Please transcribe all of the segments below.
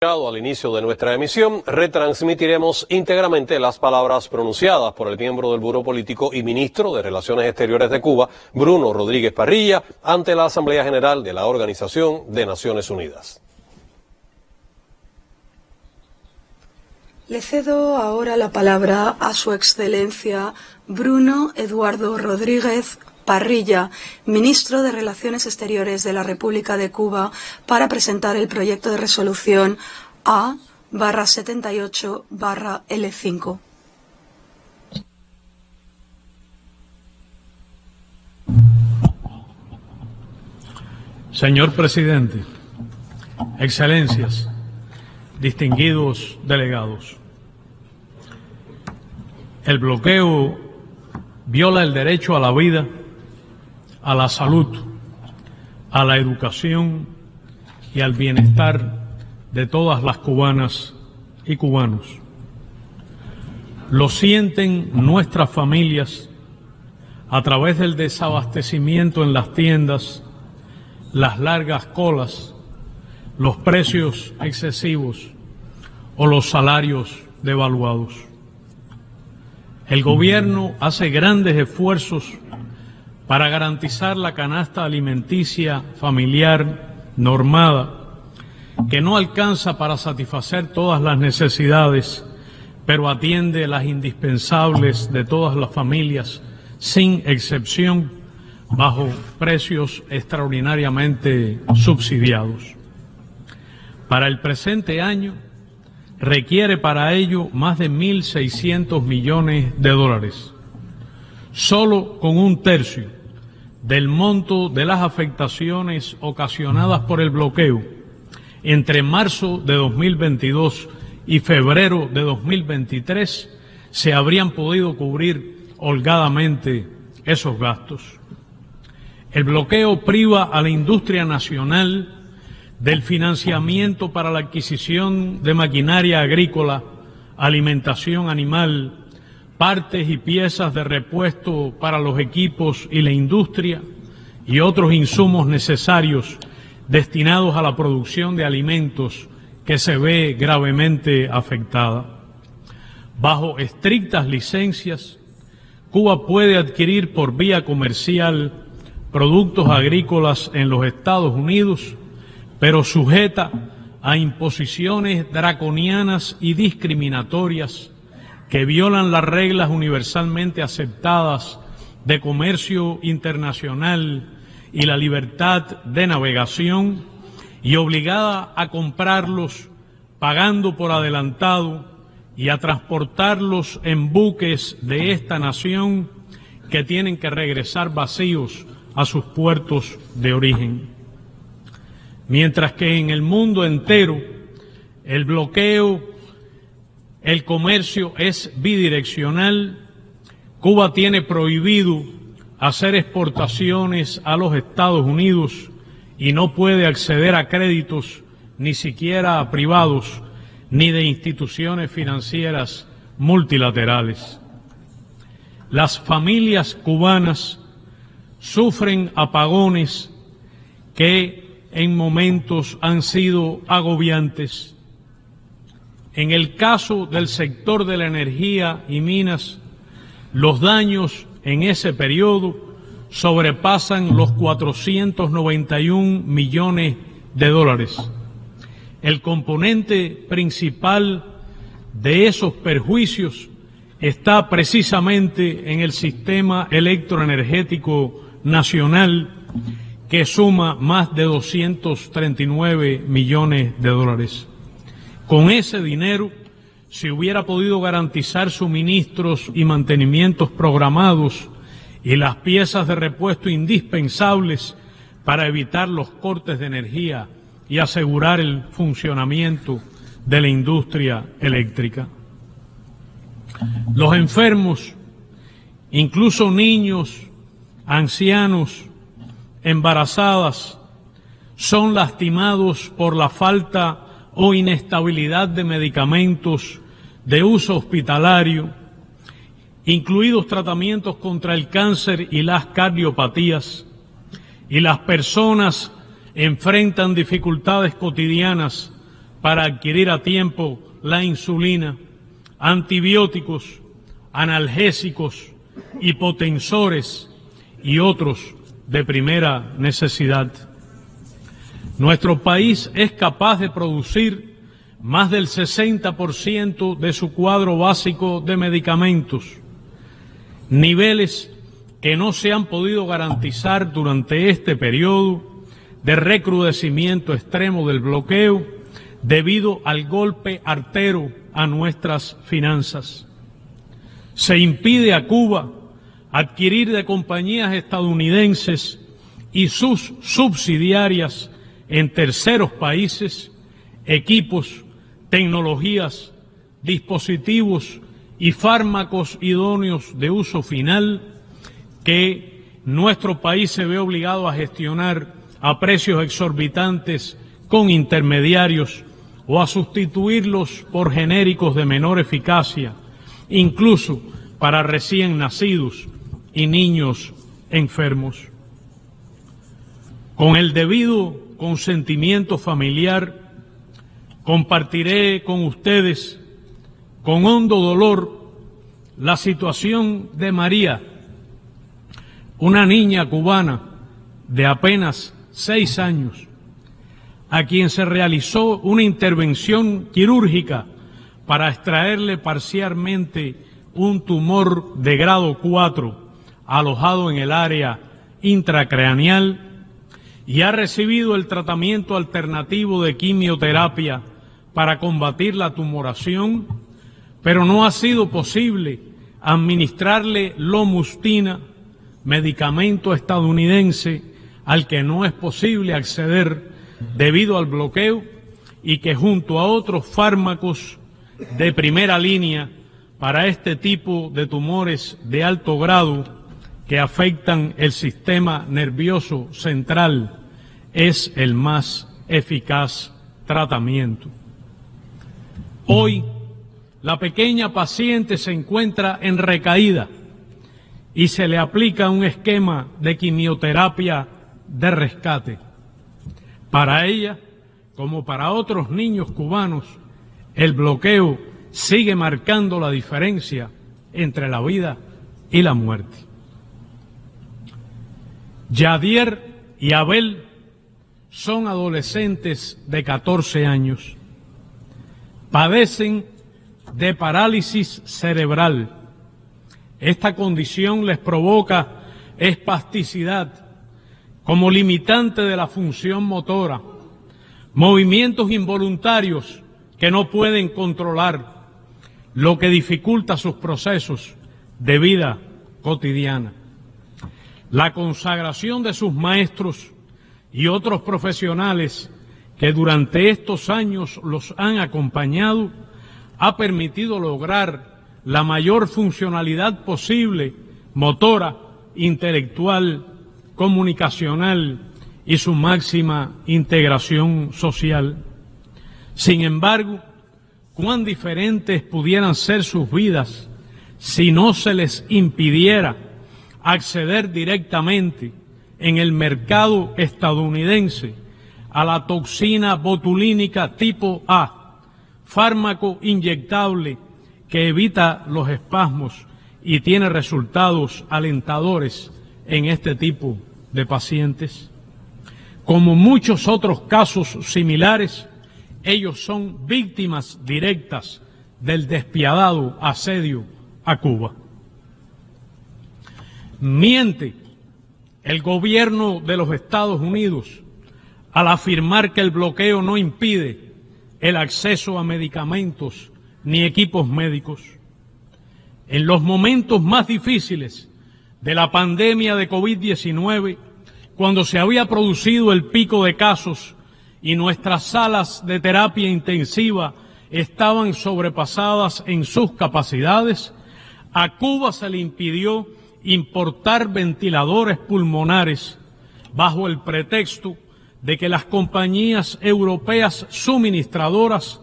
Al inicio de nuestra emisión, retransmitiremos íntegramente las palabras pronunciadas por el miembro del Buró Político y ministro de Relaciones Exteriores de Cuba, Bruno Rodríguez Parrilla, ante la Asamblea General de la Organización de Naciones Unidas. Le cedo ahora la palabra a Su Excelencia Bruno Eduardo Rodríguez Parrilla, ministro de Relaciones Exteriores de la República de Cuba, para presentar el proyecto de resolución A/78/L5. Señor presidente, excelencias, distinguidos delegados, el bloqueo viola el derecho a la vida, a la salud, a la educación y al bienestar de todas las cubanas y cubanos. Lo sienten nuestras familias a través del desabastecimiento en las tiendas, las largas colas, los precios excesivos o los salarios devaluados. El gobierno hace grandes esfuerzos para garantizar la canasta alimenticia familiar normada, que no alcanza para satisfacer todas las necesidades, pero atiende las indispensables de todas las familias, sin excepción, bajo precios extraordinariamente subsidiados. Para el presente año, requiere para ello más de 1.600 millones de dólares. Solo con un tercio del monto de las afectaciones ocasionadas por el bloqueo entre marzo de 2022 y febrero de 2023 se habrían podido cubrir holgadamente esos gastos. El bloqueo priva a la industria nacional del financiamiento para la adquisición de maquinaria agrícola, alimentación animal, partes y piezas de repuesto para los equipos y la industria y otros insumos necesarios destinados a la producción de alimentos, que se ve gravemente afectada. Bajo estrictas licencias, Cuba puede adquirir por vía comercial productos agrícolas en los Estados Unidos, pero sujeta a imposiciones draconianas y discriminatorias que violan las reglas universalmente aceptadas de comercio internacional y la libertad de navegación, y obligada a comprarlos pagando por adelantado y a transportarlos en buques de esta nación que tienen que regresar vacíos a sus puertos de origen. Mientras que en el mundo entero el bloqueo, el comercio es bidireccional, Cuba tiene prohibido hacer exportaciones a los Estados Unidos y no puede acceder a créditos, ni siquiera a privados, ni de instituciones financieras multilaterales. Las familias cubanas sufren apagones que en momentos han sido agobiantes. En el caso del sector de la energía y minas, los daños en ese periodo sobrepasan los 491 millones de dólares. El componente principal de esos perjuicios está precisamente en el sistema electroenergético nacional, que suma más de 239 millones de dólares. Con ese dinero se hubiera podido garantizar suministros y mantenimientos programados y las piezas de repuesto indispensables para evitar los cortes de energía y asegurar el funcionamiento de la industria eléctrica. Los enfermos, incluso niños, ancianos, embarazadas, son lastimados por la falta o inestabilidad de medicamentos de uso hospitalario, incluidos tratamientos contra el cáncer y las cardiopatías, y las personas enfrentan dificultades cotidianas para adquirir a tiempo la insulina, antibióticos, analgésicos, hipotensores y otros de primera necesidad. Nuestro país es capaz de producir más del 60% de su cuadro básico de medicamentos, niveles que no se han podido garantizar durante este periodo de recrudecimiento extremo del bloqueo debido al golpe artero a nuestras finanzas. Se impide a Cuba adquirir de compañías estadounidenses y sus subsidiarias en terceros países equipos, tecnologías, dispositivos y fármacos idóneos de uso final que nuestro país se ve obligado a gestionar a precios exorbitantes con intermediarios o a sustituirlos por genéricos de menor eficacia, incluso para recién nacidos y niños enfermos. Con el debido consentimiento familiar, compartiré con ustedes, con hondo dolor, la situación de María, una niña cubana de apenas 6 años, a quien se realizó una intervención quirúrgica para extraerle parcialmente un tumor de grado 4 alojado en el área intracraneal y ha recibido el tratamiento alternativo de quimioterapia para combatir la tumoración, pero no ha sido posible administrarle lomustine, medicamento estadounidense al que no es posible acceder debido al bloqueo y que junto a otros fármacos de primera línea para este tipo de tumores de alto grado que afectan el sistema nervioso central es el más eficaz tratamiento. Hoy, la pequeña paciente se encuentra en recaída y se le aplica un esquema de quimioterapia de rescate. Para ella, como para otros niños cubanos, el bloqueo sigue marcando la diferencia entre la vida y la muerte. Yadier y Abel son adolescentes de 14 años. Padecen de parálisis cerebral. Esta condición les provoca espasticidad como limitante de la función motora, movimientos involuntarios que no pueden controlar, lo que dificulta sus procesos de vida cotidiana. La consagración de sus maestros y otros profesionales que durante estos años los han acompañado ha permitido lograr la mayor funcionalidad posible, motora, intelectual, comunicacional y su máxima integración social. Sin embargo, cuán diferentes pudieran ser sus vidas si no se les impidiera acceder directamente en el mercado estadounidense a la toxina botulínica tipo A, fármaco inyectable que evita los espasmos y tiene resultados alentadores en este tipo de pacientes. Como muchos otros casos similares, ellos son víctimas directas del despiadado asedio a Cuba. Miente el gobierno de los Estados Unidos al afirmar que el bloqueo no impide el acceso a medicamentos ni equipos médicos. En los momentos más difíciles de la pandemia de COVID-19, cuando se había producido el pico de casos y nuestras salas de terapia intensiva estaban sobrepasadas en sus capacidades, a Cuba se le impidió importar ventiladores pulmonares bajo el pretexto de que las compañías europeas suministradoras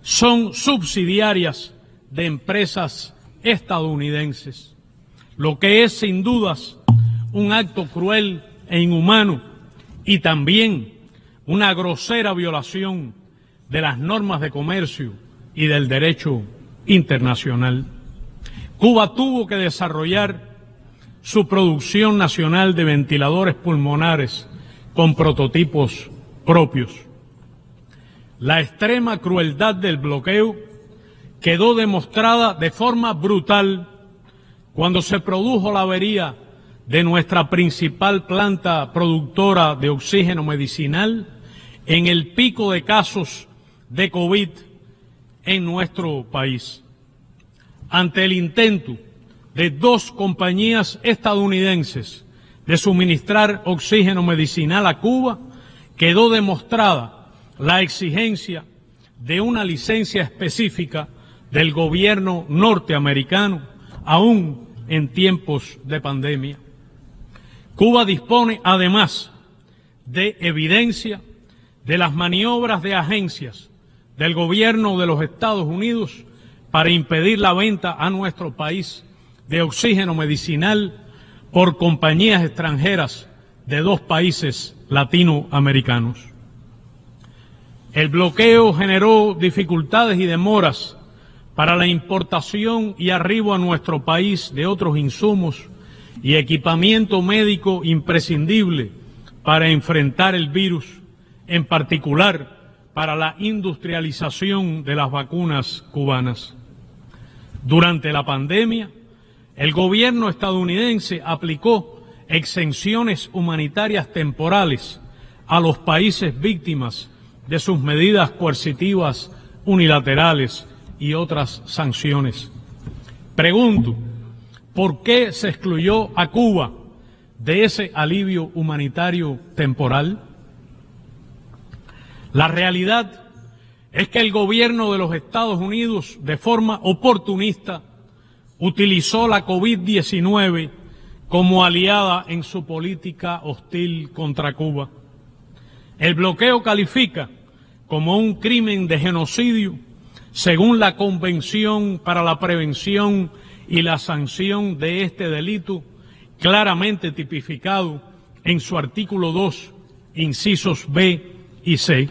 son subsidiarias de empresas estadounidenses, lo que es sin dudas un acto cruel e inhumano y también una grosera violación de las normas de comercio y del derecho internacional. Cuba tuvo que desarrollar su producción nacional de ventiladores pulmonares con prototipos propios. La extrema crueldad del bloqueo quedó demostrada de forma brutal cuando se produjo la avería de nuestra principal planta productora de oxígeno medicinal en el pico de casos de COVID en nuestro país. Ante el intento de 2 compañías estadounidenses de suministrar oxígeno medicinal a Cuba, quedó demostrada la exigencia de una licencia específica del gobierno norteamericano, aún en tiempos de pandemia. Cuba dispone, además, de evidencia de las maniobras de agencias del gobierno de los Estados Unidos para impedir la venta a nuestro país de oxígeno medicinal por compañías extranjeras de 2 países latinoamericanos. El bloqueo generó dificultades y demoras para la importación y arribo a nuestro país de otros insumos y equipamiento médico imprescindible para enfrentar el virus, en particular para la industrialización de las vacunas cubanas. Durante la pandemia, el gobierno estadounidense aplicó exenciones humanitarias temporales a los países víctimas de sus medidas coercitivas unilaterales y otras sanciones. Pregunto, ¿por qué se excluyó a Cuba de ese alivio humanitario temporal? La realidad es que el gobierno de los Estados Unidos, de forma oportunista, utilizó la COVID-19 como aliada en su política hostil contra Cuba. El bloqueo califica como un crimen de genocidio según la Convención para la Prevención y la Sanción de este delito, claramente tipificado en su artículo 2, incisos B y C.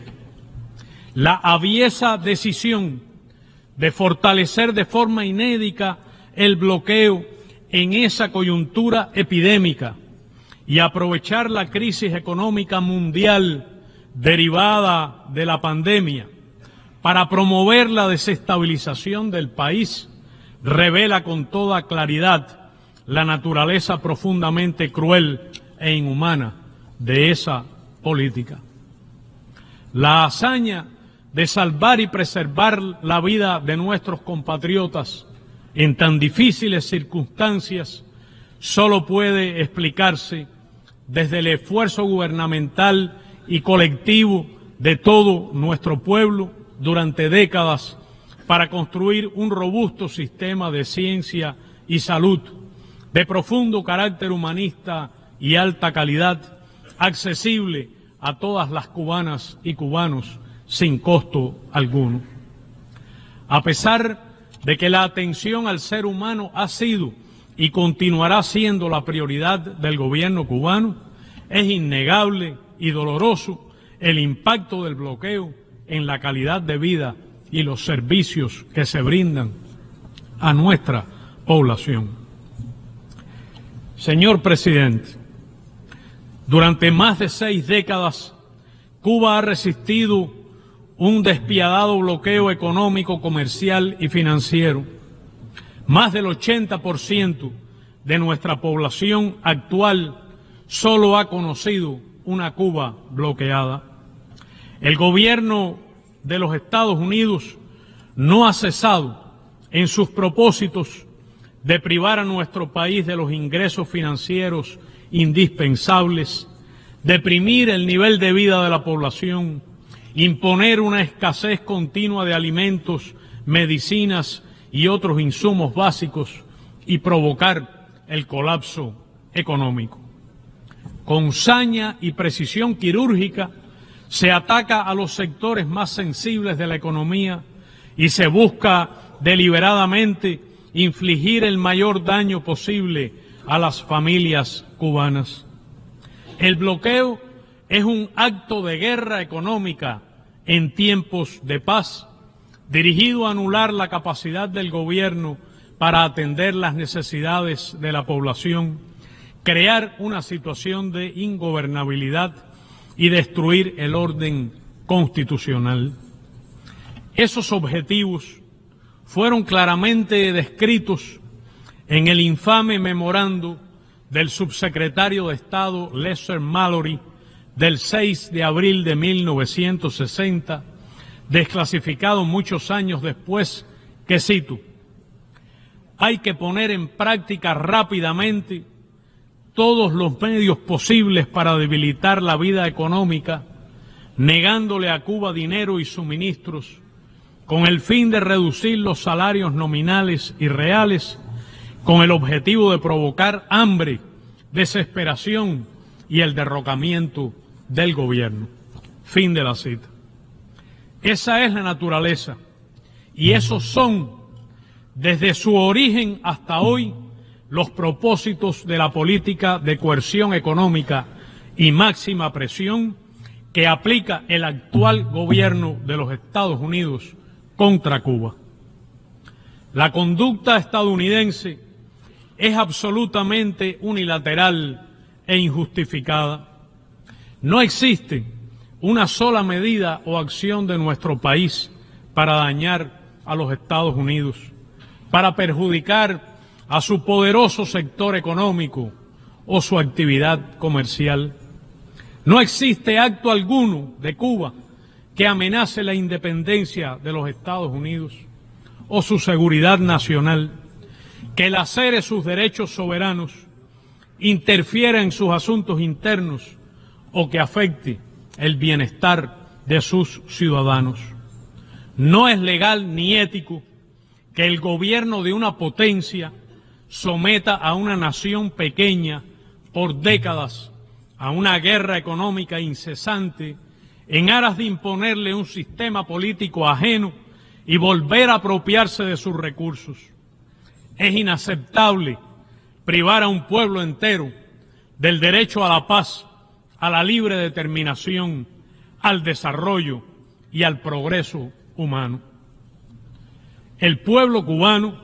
La aviesa decisión de fortalecer de forma inédita el bloqueo en esa coyuntura epidémica y aprovechar la crisis económica mundial derivada de la pandemia para promover la desestabilización del país revela con toda claridad la naturaleza profundamente cruel e inhumana de esa política. La hazaña de salvar y preservar la vida de nuestros compatriotas en tan difíciles circunstancias solo puede explicarse desde el esfuerzo gubernamental y colectivo de todo nuestro pueblo durante décadas para construir un robusto sistema de ciencia y salud de profundo carácter humanista y alta calidad, accesible a todas las cubanas y cubanos sin costo alguno. A pesar de que la atención al ser humano ha sido y continuará siendo la prioridad del gobierno cubano, es innegable y doloroso el impacto del bloqueo en la calidad de vida y los servicios que se brindan a nuestra población. Señor presidente, durante más de 6 décadas, Cuba ha resistido un despiadado bloqueo económico, comercial y financiero. Más del 80% de nuestra población actual solo ha conocido una Cuba bloqueada. El gobierno de los Estados Unidos no ha cesado en sus propósitos de privar a nuestro país de los ingresos financieros indispensables, deprimir el nivel de vida de la población, imponer una escasez continua de alimentos, medicinas y otros insumos básicos y provocar el colapso económico. Con saña y precisión quirúrgica se ataca a los sectores más sensibles de la economía y se busca deliberadamente infligir el mayor daño posible a las familias cubanas. El bloqueo es un acto de guerra económica en tiempos de paz, dirigido a anular la capacidad del gobierno para atender las necesidades de la población, crear una situación de ingobernabilidad y destruir el orden constitucional. Esos objetivos fueron claramente descritos en el infame memorando del subsecretario de Estado Lester Mallory del 6 de abril de 1960, desclasificado muchos años después, que cito: hay que poner en práctica rápidamente todos los medios posibles para debilitar la vida económica, negándole a Cuba dinero y suministros, con el fin de reducir los salarios nominales y reales, con el objetivo de provocar hambre, desesperación y el derrocamiento del gobierno. Fin de la cita. Esa es la naturaleza, y esos son, desde su origen hasta hoy, los propósitos de la política de coerción económica y máxima presión que aplica el actual gobierno de los Estados Unidos contra Cuba. La conducta estadounidense es absolutamente unilateral e injustificada. No existe una sola medida o acción de nuestro país para dañar a los Estados Unidos, para perjudicar a su poderoso sector económico o su actividad comercial. No existe acto alguno de Cuba que amenace la independencia de los Estados Unidos o su seguridad nacional, que lacere sus derechos soberanos, interfiera en sus asuntos internos o que afecte el bienestar de sus ciudadanos. No es legal ni ético que el gobierno de una potencia someta a una nación pequeña por décadas a una guerra económica incesante en aras de imponerle un sistema político ajeno y volver a apropiarse de sus recursos. Es inaceptable privar a un pueblo entero del derecho a la paz, a la libre determinación, al desarrollo y al progreso humano. El pueblo cubano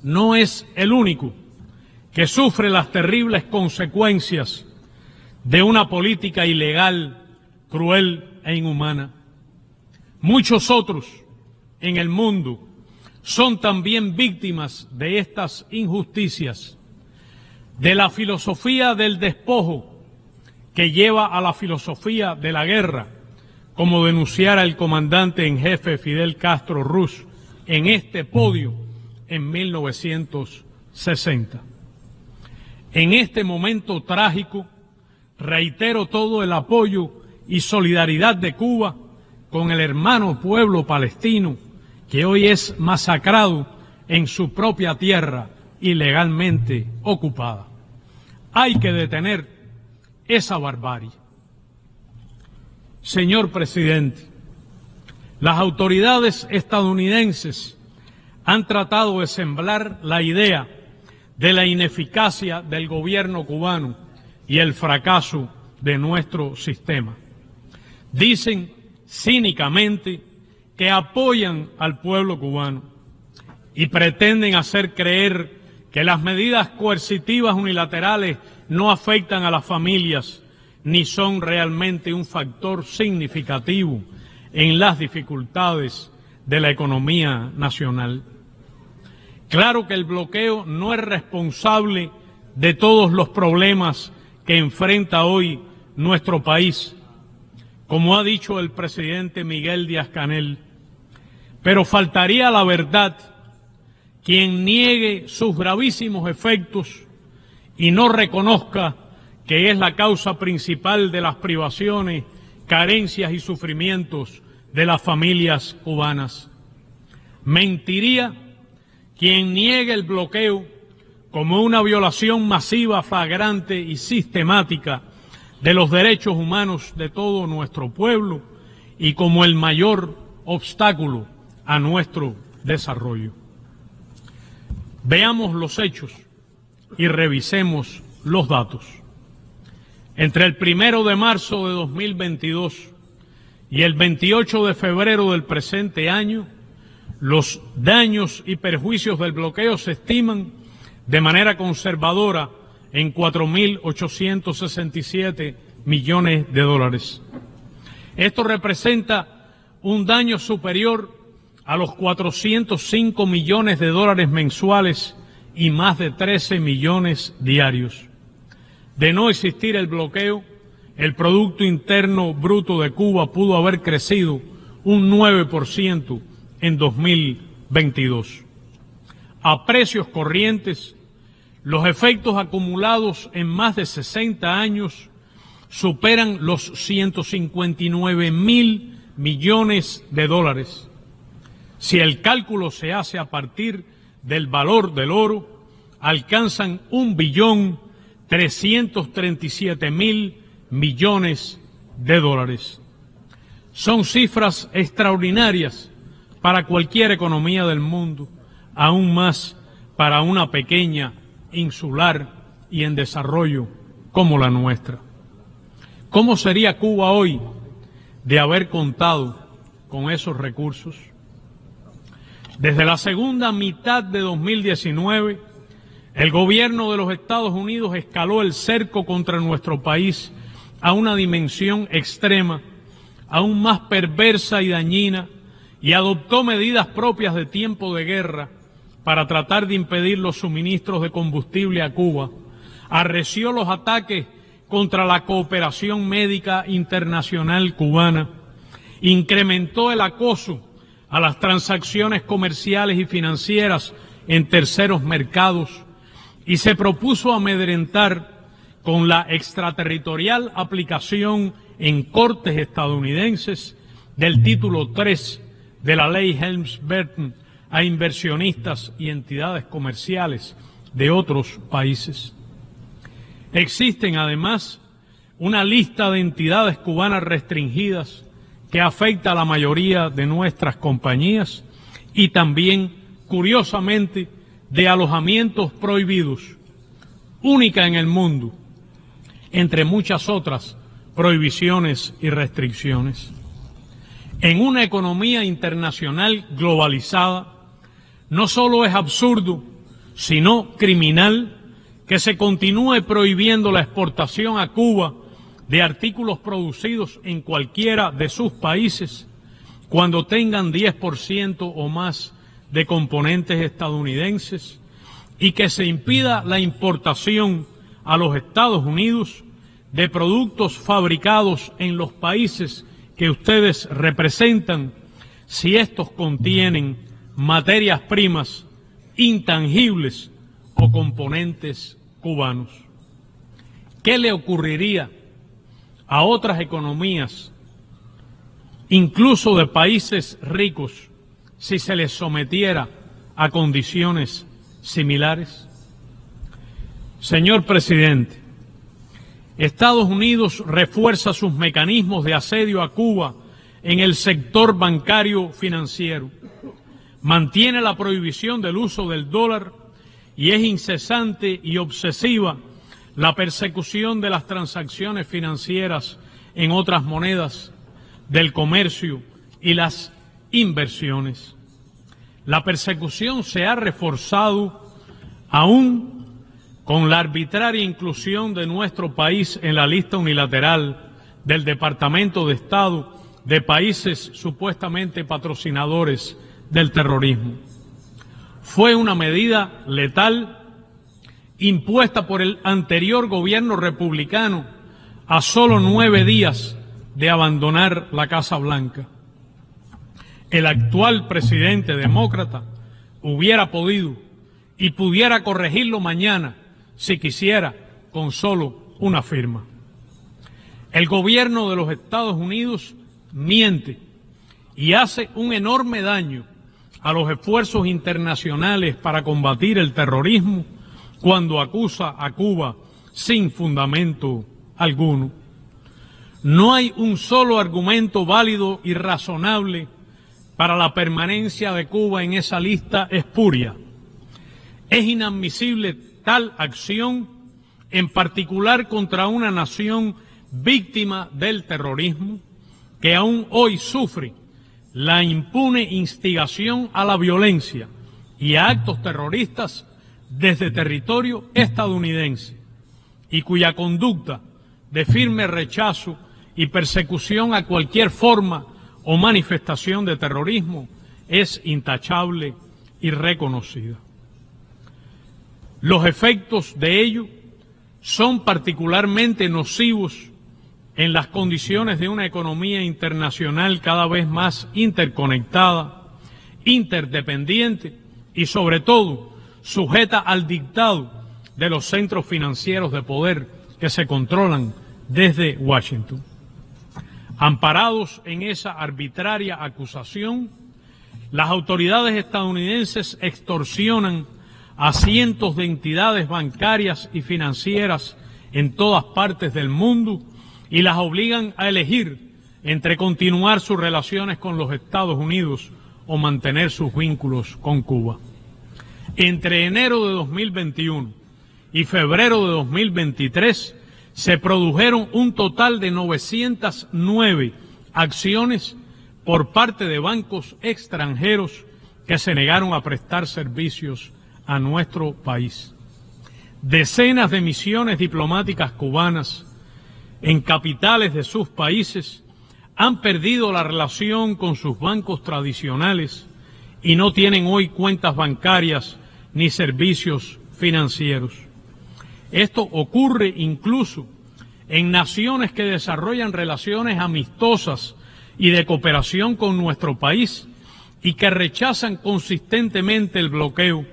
no es el único que sufre las terribles consecuencias de una política ilegal, cruel e inhumana. Muchos otros en el mundo son también víctimas de estas injusticias, de la filosofía del despojo que lleva a la filosofía de la guerra, como denunciara el comandante en jefe Fidel Castro Ruz en este podio en 1960. En este momento trágico, reitero todo el apoyo y solidaridad de Cuba con el hermano pueblo palestino que hoy es masacrado en su propia tierra ilegalmente ocupada. Hay que detener esa barbarie. Señor presidente, las autoridades estadounidenses han tratado de sembrar la idea de la ineficacia del gobierno cubano y el fracaso de nuestro sistema. Dicen cínicamente que apoyan al pueblo cubano y pretenden hacer creer que las medidas coercitivas unilaterales no afectan a las familias ni son realmente un factor significativo en las dificultades de la economía nacional. Claro que el bloqueo no es responsable de todos los problemas que enfrenta hoy nuestro país, como ha dicho el presidente Miguel Díaz-Canel, pero faltaría la verdad quien niegue sus gravísimos efectos y no reconozca que es la causa principal de las privaciones, carencias y sufrimientos de las familias cubanas. Mentiría quien niegue el bloqueo como una violación masiva, flagrante y sistemática de los derechos humanos de todo nuestro pueblo y como el mayor obstáculo a nuestro desarrollo. Veamos los hechos y revisemos los datos. Entre el 1 de marzo de 2022 y el 28 de febrero del presente año, los daños y perjuicios del bloqueo se estiman de manera conservadora en 4.867 millones de dólares. Esto representa un daño superior a los 405 millones de dólares mensuales y más de 13 millones diarios. De no existir el bloqueo, el Producto Interno Bruto de Cuba pudo haber crecido un 9% en 2022. A precios corrientes, los efectos acumulados en más de 60 años superan los 159.000 millones de dólares. Si el cálculo se hace a partir del valor del oro, alcanzan 1.337.000 millones de dólares. Son cifras extraordinarias para cualquier economía del mundo, aún más para una pequeña, insular y en desarrollo como la nuestra. ¿Cómo sería Cuba hoy de haber contado con esos recursos? Desde la segunda mitad de 2019, el gobierno de los Estados Unidos escaló el cerco contra nuestro país a una dimensión extrema, aún más perversa y dañina, y adoptó medidas propias de tiempo de guerra para tratar de impedir los suministros de combustible a Cuba, arreció los ataques contra la cooperación médica internacional cubana, incrementó el acoso a las transacciones comerciales y financieras en terceros mercados y se propuso amedrentar con la extraterritorial aplicación en cortes estadounidenses del título 3 de la ley Helms-Burton a inversionistas y entidades comerciales de otros países. Existen además una lista de entidades cubanas restringidas que afecta a la mayoría de nuestras compañías y también, curiosamente, de alojamientos prohibidos, única en el mundo, entre muchas otras prohibiciones y restricciones. En una economía internacional globalizada, no solo es absurdo, sino criminal que se continúe prohibiendo la exportación a Cuba de artículos producidos en cualquiera de sus países cuando tengan 10% o más de componentes estadounidenses y que se impida la importación a los Estados Unidos de productos fabricados en los países que ustedes representan si estos contienen materias primas intangibles o componentes cubanos. ¿Qué le ocurriría a otras economías, incluso de países ricos, si se les sometiera a condiciones similares? Señor presidente, Estados Unidos refuerza sus mecanismos de asedio a Cuba en el sector bancario financiero, mantiene la prohibición del uso del dólar y es incesante y obsesiva la persecución de las transacciones financieras en otras monedas, del comercio y las inversiones. La persecución se ha reforzado aún con la arbitraria inclusión de nuestro país en la lista unilateral del Departamento de Estado de países supuestamente patrocinadores del terrorismo. Fue una medida letal impuesta por el anterior gobierno republicano a solo 9 días de abandonar la Casa Blanca. El actual presidente demócrata hubiera podido y pudiera corregirlo mañana si quisiera con solo una firma. El gobierno de los Estados Unidos miente y hace un enorme daño a los esfuerzos internacionales para combatir el terrorismo cuando acusa a Cuba sin fundamento alguno. No hay un solo argumento válido y razonable para la permanencia de Cuba en esa lista espuria. Es inadmisible tal acción, en particular contra una nación víctima del terrorismo, que aún hoy sufre la impune instigación a la violencia y a actos terroristas desde territorio estadounidense, y cuya conducta de firme rechazo y persecución a cualquier forma o manifestación de terrorismo es intachable y reconocida. Los efectos de ello son particularmente nocivos en las condiciones de una economía internacional cada vez más interconectada, interdependiente y, sobre todo, sujeta al dictado de los centros financieros de poder que se controlan desde Washington. Amparados en esa arbitraria acusación, las autoridades estadounidenses extorsionan a cientos de entidades bancarias y financieras en todas partes del mundo y las obligan a elegir entre continuar sus relaciones con los Estados Unidos o mantener sus vínculos con Cuba. Entre enero de 2021 y febrero de 2023 se produjeron un total de 909 acciones por parte de bancos extranjeros que se negaron a prestar servicios a nuestro país. Decenas de misiones diplomáticas cubanas en capitales de sus países han perdido la relación con sus bancos tradicionales y no tienen hoy cuentas bancarias ni servicios financieros. Esto ocurre incluso en naciones que desarrollan relaciones amistosas y de cooperación con nuestro país y que rechazan consistentemente el bloqueo,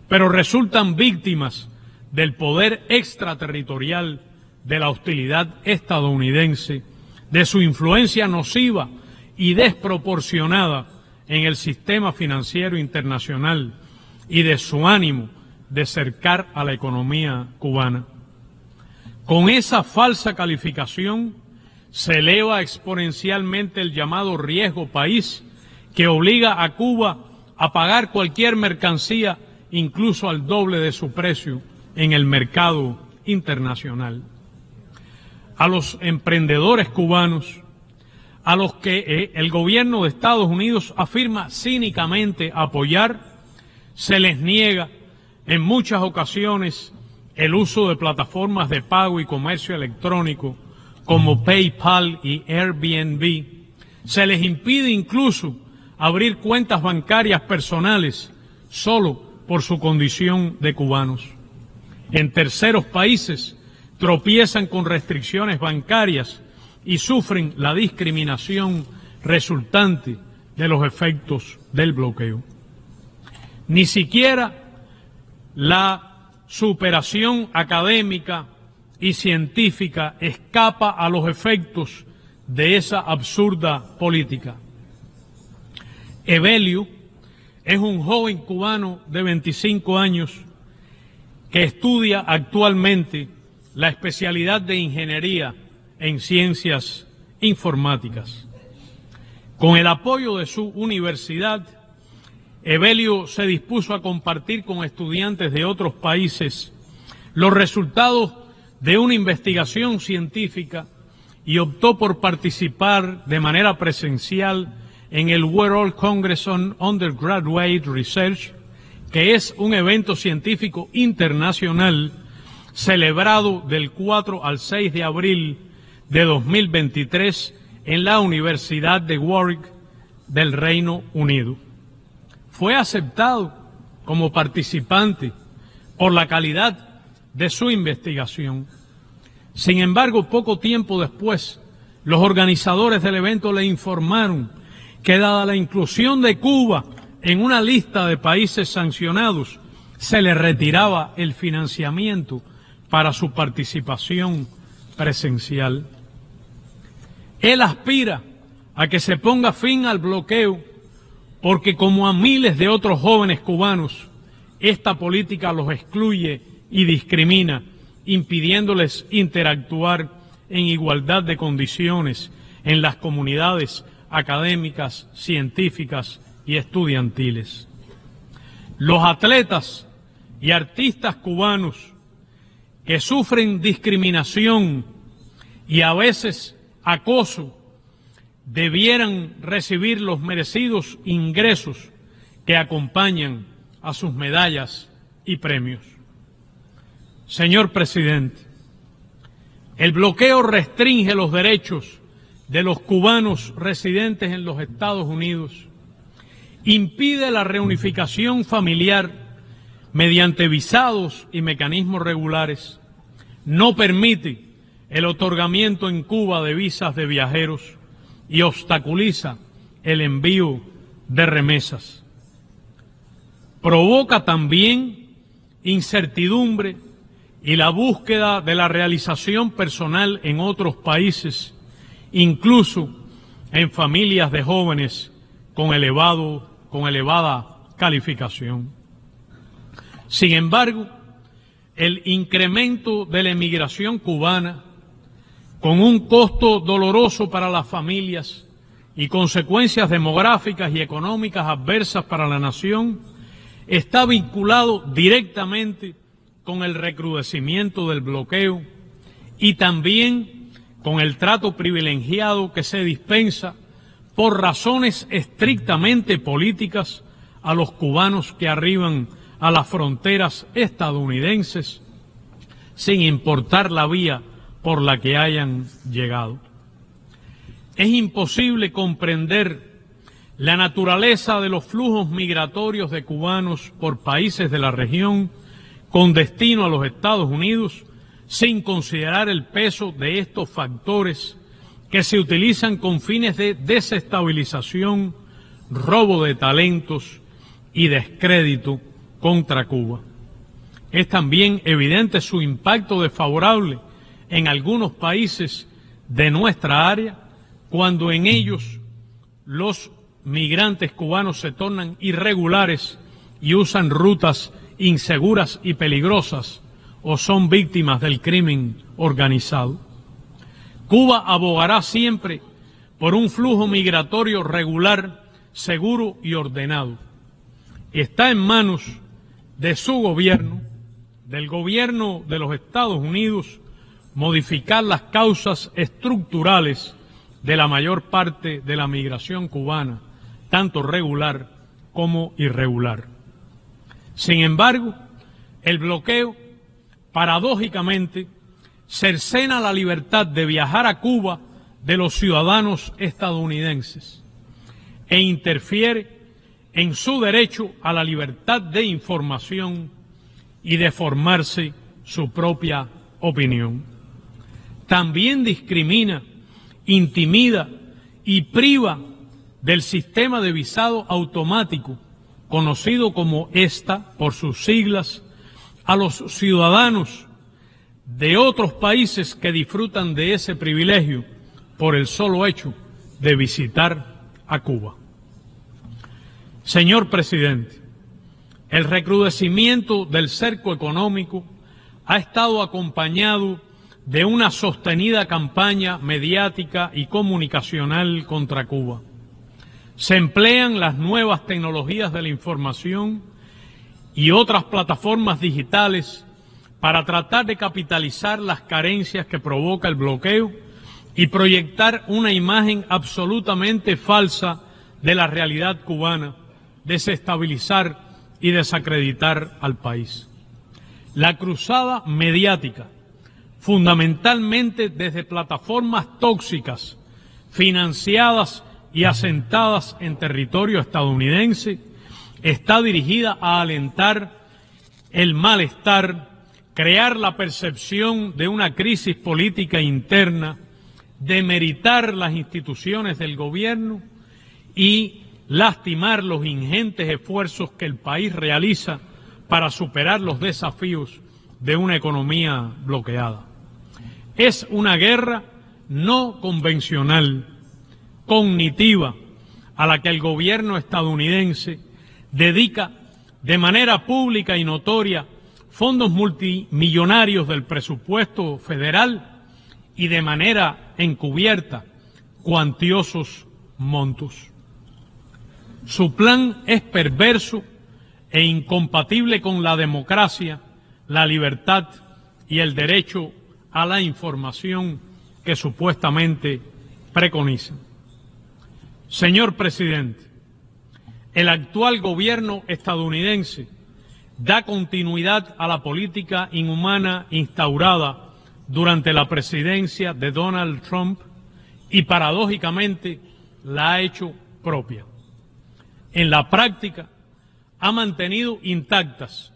pero resultan víctimas del poder extraterritorial de la hostilidad estadounidense, de su influencia nociva y desproporcionada en el sistema financiero internacional y de su ánimo de cercar a la economía cubana. Con esa falsa calificación se eleva exponencialmente el llamado riesgo país que obliga a Cuba a pagar cualquier mercancía incluso al doble de su precio en el mercado internacional. A los emprendedores cubanos, a los que el gobierno de Estados Unidos afirma cínicamente apoyar, se les niega en muchas ocasiones el uso de plataformas de pago y comercio electrónico como PayPal y Airbnb. Se les impide incluso abrir cuentas bancarias personales solo por su condición de cubanos. En terceros países tropiezan con restricciones bancarias y sufren la discriminación resultante de los efectos del bloqueo. Ni siquiera la superación académica y científica escapa a los efectos de esa absurda política. Evelio es un joven cubano de 25 años que estudia actualmente la especialidad de Ingeniería en Ciencias Informáticas. Con el apoyo de su universidad, Evelio se dispuso a compartir con estudiantes de otros países los resultados de una investigación científica y optó por participar de manera presencial en el World Congress on Undergraduate Research, que es un evento científico internacional celebrado del 4 al 6 de abril de 2023 en la Universidad de Warwick del Reino Unido. Fue aceptado como participante por la calidad de su investigación. Sin embargo, poco tiempo después, los organizadores del evento le informaron que dada la inclusión de Cuba en una lista de países sancionados, se le retiraba el financiamiento para su participación presencial. Él aspira a que se ponga fin al bloqueo porque, como a miles de otros jóvenes cubanos, esta política los excluye y discrimina, impidiéndoles interactuar en igualdad de condiciones en las comunidades académicas, científicas y estudiantiles. Los atletas y artistas cubanos que sufren discriminación y a veces acoso debieran recibir los merecidos ingresos que acompañan a sus medallas y premios. Señor presidente, el bloqueo restringe los derechos de los cubanos residentes en los Estados Unidos, impide la reunificación familiar mediante visados y mecanismos regulares, no permite el otorgamiento en Cuba de visas de viajeros y obstaculiza el envío de remesas. Provoca también incertidumbre y la búsqueda de la realización personal en otros países, incluso en familias de jóvenes con elevada calificación. Sin embargo, el incremento de la emigración cubana, con un costo doloroso para las familias y consecuencias demográficas y económicas adversas para la nación, está vinculado directamente con el recrudecimiento del bloqueo y también con el trato privilegiado que se dispensa por razones estrictamente políticas a los cubanos que arriban a las fronteras estadounidenses, sin importar la vía por la que hayan llegado. Es imposible comprender la naturaleza de los flujos migratorios de cubanos por países de la región con destino a los Estados Unidos sin considerar el peso de estos factores que se utilizan con fines de desestabilización, robo de talentos y descrédito contra Cuba. Es también evidente su impacto desfavorable en algunos países de nuestra área, cuando en ellos los migrantes cubanos se tornan irregulares y usan rutas inseguras y peligrosas o son víctimas del crimen organizado. Cuba abogará siempre por un flujo migratorio regular, seguro y ordenado. Está en manos de su gobierno, del gobierno de los Estados Unidos, modificar las causas estructurales de la mayor parte de la migración cubana, tanto regular como irregular. Sin embargo, el bloqueo, paradójicamente, cercena la libertad de viajar a Cuba de los ciudadanos estadounidenses e interfiere en su derecho a la libertad de información y de formarse su propia opinión. También discrimina, intimida y priva del sistema de visado automático, conocido como ESTA por sus siglas, a los ciudadanos de otros países que disfrutan de ese privilegio por el solo hecho de visitar a Cuba. Señor presidente, el recrudecimiento del cerco económico ha estado acompañado de una sostenida campaña mediática y comunicacional contra Cuba. Se emplean las nuevas tecnologías de la información y otras plataformas digitales para tratar de capitalizar las carencias que provoca el bloqueo y proyectar una imagen absolutamente falsa de la realidad cubana, desestabilizar y desacreditar al país. La cruzada mediática, fundamentalmente desde plataformas tóxicas, financiadas y asentadas en territorio estadounidense, está dirigida a alentar el malestar, crear la percepción de una crisis política interna, demeritar las instituciones del gobierno y lastimar los ingentes esfuerzos que el país realiza para superar los desafíos de una economía bloqueada. Es una guerra no convencional, cognitiva, a la que el gobierno estadounidense dedica de manera pública y notoria fondos multimillonarios del presupuesto federal y de manera encubierta cuantiosos montos. Su plan es perverso e incompatible con la democracia, la libertad y el derecho a la información que supuestamente preconizan. Señor presidente, el actual gobierno estadounidense da continuidad a la política inhumana instaurada durante la presidencia de Donald Trump y, paradójicamente, la ha hecho propia. En la práctica, ha mantenido intactas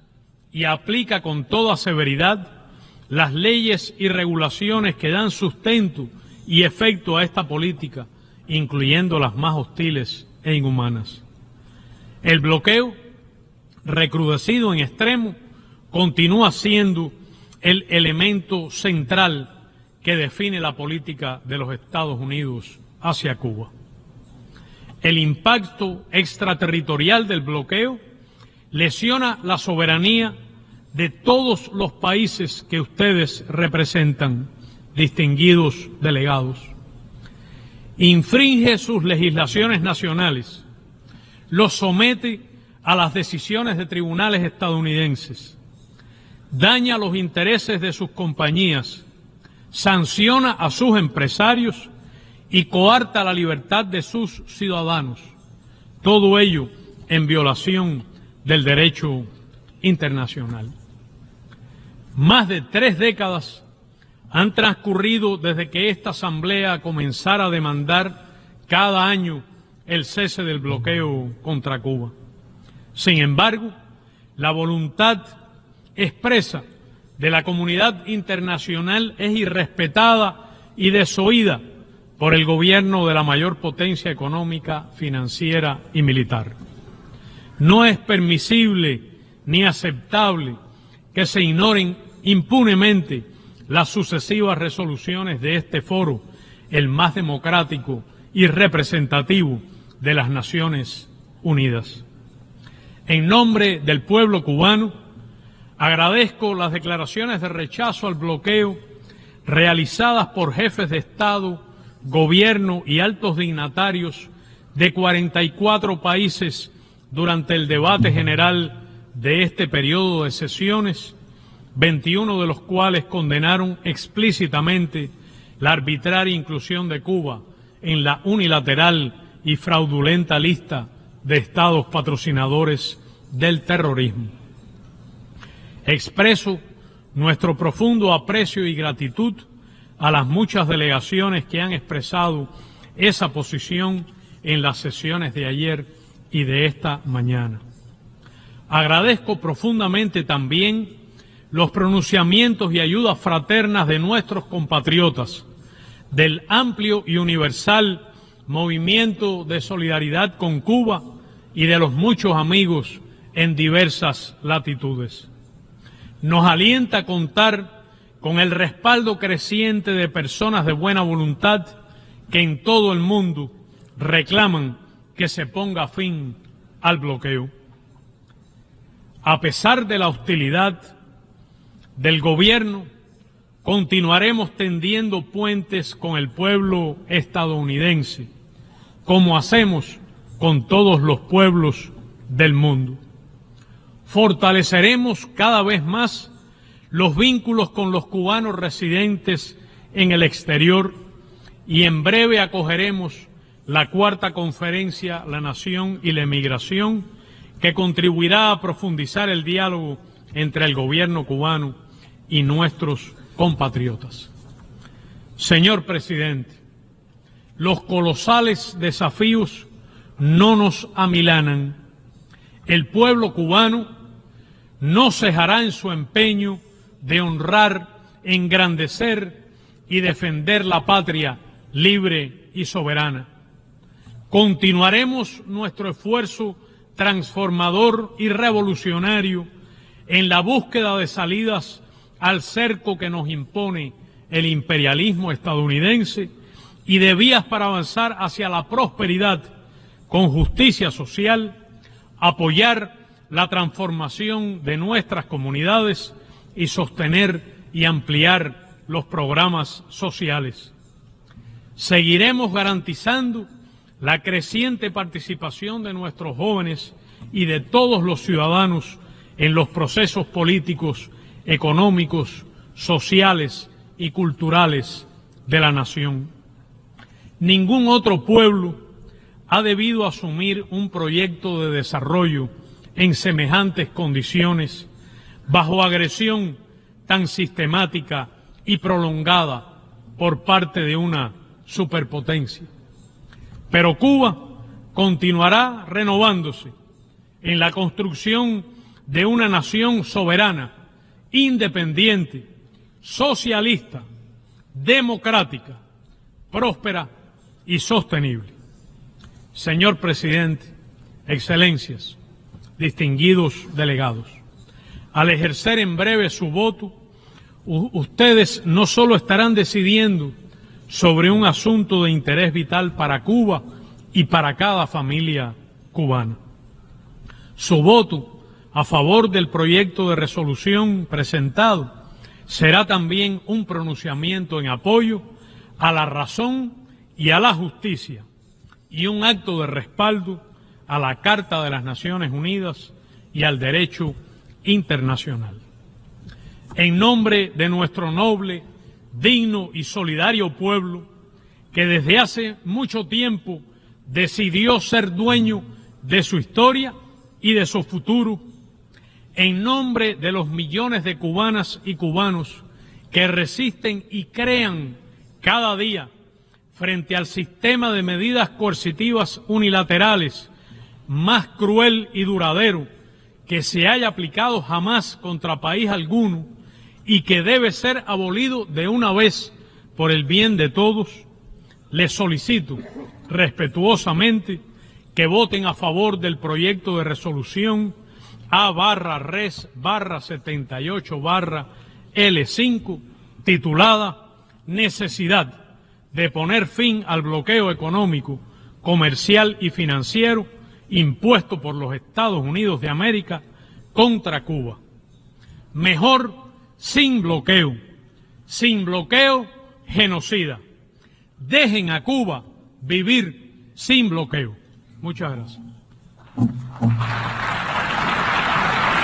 y aplica con toda severidad las leyes y regulaciones que dan sustento y efecto a esta política, incluyendo las más hostiles e inhumanas. El bloqueo, recrudecido en extremo, continúa siendo el elemento central que define la política de los Estados Unidos hacia Cuba. El impacto extraterritorial del bloqueo lesiona la soberanía de todos los países que ustedes representan, distinguidos delegados. Infringe sus legislaciones nacionales, los somete a las decisiones de tribunales estadounidenses, daña los intereses de sus compañías, sanciona a sus empresarios y coarta la libertad de sus ciudadanos, todo ello en violación del derecho internacional. Más de 3 décadas han transcurrido desde que esta Asamblea comenzara a demandar cada año el cese del bloqueo contra Cuba. Sin embargo, la voluntad expresa de la comunidad internacional es irrespetada y desoída por el gobierno de la mayor potencia económica, financiera y militar. No es permisible ni aceptable que se ignoren impunemente las sucesivas resoluciones de este foro, el más democrático y representativo de las Naciones Unidas. En nombre del pueblo cubano, agradezco las declaraciones de rechazo al bloqueo realizadas por jefes de Estado, gobierno y altos dignatarios de 44 países durante el debate general de este periodo de sesiones, 21 de los cuales condenaron explícitamente la arbitraria inclusión de Cuba en la unilateral y fraudulenta lista de estados patrocinadores del terrorismo. Expreso nuestro profundo aprecio y gratitud a las muchas delegaciones que han expresado esa posición en las sesiones de ayer y de esta mañana. Agradezco profundamente también los pronunciamientos y ayudas fraternas de nuestros compatriotas, del amplio y universal movimiento de solidaridad con Cuba y de los muchos amigos en diversas latitudes. Nos alienta contar con el respaldo creciente de personas de buena voluntad que en todo el mundo reclaman que se ponga fin al bloqueo. A pesar de la hostilidad del gobierno, continuaremos tendiendo puentes con el pueblo estadounidense, como hacemos con todos los pueblos del mundo. Fortaleceremos cada vez más los vínculos con los cubanos residentes en el exterior y en breve acogeremos la 4ª Conferencia La Nación y la Emigración, que contribuirá a profundizar el diálogo entre el gobierno cubano y nuestros compatriotas. Señor presidente, los colosales desafíos no nos amilanan. El pueblo cubano no cejará en su empeño de honrar, engrandecer y defender la patria libre y soberana. Continuaremos nuestro esfuerzo transformador y revolucionario en la búsqueda de salidas al cerco que nos impone el imperialismo estadounidense y de vías para avanzar hacia la prosperidad con justicia social, apoyar la transformación de nuestras comunidades y sostener y ampliar los programas sociales. Seguiremos garantizando la creciente participación de nuestros jóvenes y de todos los ciudadanos en los procesos políticos, económicos, sociales y culturales de la nación. Ningún otro pueblo ha debido asumir un proyecto de desarrollo en semejantes condiciones, bajo agresión tan sistemática y prolongada por parte de una superpotencia. Pero Cuba continuará renovándose en la construcción de una nación soberana, independiente, socialista, democrática, próspera y sostenible. Señor presidente, excelencias, distinguidos delegados, al ejercer en breve su voto, ustedes no solo estarán decidiendo sobre un asunto de interés vital para Cuba y para cada familia cubana. Su voto a favor del proyecto de resolución presentado será también un pronunciamiento en apoyo a la razón y a la justicia y un acto de respaldo a la Carta de las Naciones Unidas y al derecho internacional. En nombre de nuestro noble, digno y solidario pueblo, que desde hace mucho tiempo decidió ser dueño de su historia y de su futuro, en nombre de los millones de cubanas y cubanos que resisten y crean cada día frente al sistema de medidas coercitivas unilaterales más cruel y duradero que se haya aplicado jamás contra país alguno y que debe ser abolido de una vez por el bien de todos, les solicito respetuosamente que voten a favor del proyecto de resolución A/Res/78/L5 titulada Necesidad de poner fin al bloqueo económico, comercial y financiero impuesto por los Estados Unidos de América contra Cuba. Mejor sin bloqueo genocida. Dejen a Cuba vivir sin bloqueo. Muchas gracias.